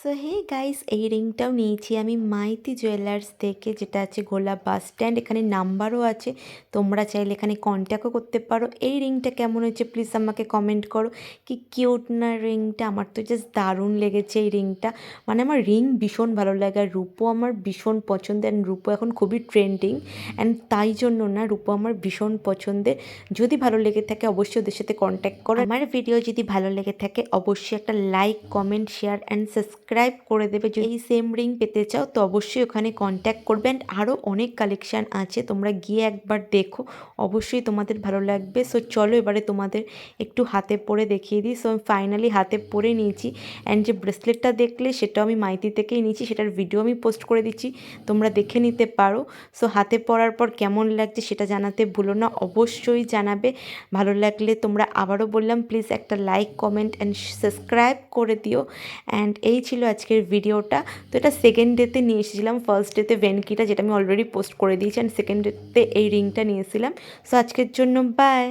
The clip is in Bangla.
সো হে গাইস, এই রিংটাও নিয়েছি আমি মাইতি জুয়েলার্স থেকে, যেটা আছে গোলা বাস স্ট্যান্ড। এখানে নাম্বারও আছে, তোমরা চাইলে এখানে কন্ট্যাক্টও করতে পারো। এই রিংটা কেমন হয়েছে প্লিজ আমাকে কমেন্ট করো। কি কিউট না রিংটা, আমার তো জাস্ট দারুণ লেগেছে এই রিংটা। মানে আমার রিং ভীষণ ভালো লাগে, আর রূপো আমার ভীষণ পছন্দের। অ্যান্ড রূপো এখন খুবই ট্রেন্ডিং, অ্যান্ড তাই জন্য না রূপো আমার ভীষণ পছন্দের। যদি ভালো লেগে থাকে অবশ্যই ওদের সাথে কন্ট্যাক্ট করো। আমার ভিডিও যদি ভালো লেগে থাকে অবশ্যই একটা like, comment, share and subscribe করে দেবে। যদি এই সেম রিং পেতে চাও তো অবশ্যই ওখানে কন্ট্যাক্ট করবে। অ্যান্ড আরও অনেক কালেকশান আছে, তোমরা গিয়ে একবার দেখো, অবশ্যই তোমাদের ভালো লাগবে। সো চলো এবারে তোমাদের একটু হাতে পরে দেখিয়ে দিই। সো আমি ফাইনালি হাতে পরে নিয়েছি, অ্যান্ড যে ব্রেসলেটটা দেখলে সেটাও আমি মাইতি থেকেই নিয়েছি, সেটার ভিডিও আমি পোস্ট করে দিচ্ছি, তোমরা দেখে নিতে পারো। সো হাতে পরার পর কেমন লাগছে সেটা জানাতে ভুলো না, অবশ্যই জানাবে। ভালো লাগলে তোমরা আবারও বললাম প্লিজ একটা লাইক, কমেন্ট অ্যান্ড সাবস্ক্রাইব করে দিও। অ্যান্ড এই ছিল আজকের ভিডিওটা। তো এটা সেকেন্ড ডেতে নিয়ে এসেছিলাম, ফার্স্ট ডেতে ভেনকিটা যেটা আমি অলরেডি পোস্ট করে দিয়েছি, অ্যান্ড সেকেন্ড ডেতে এই রিংটা নিয়েছিলাম। সো আজকের জন্য বাই।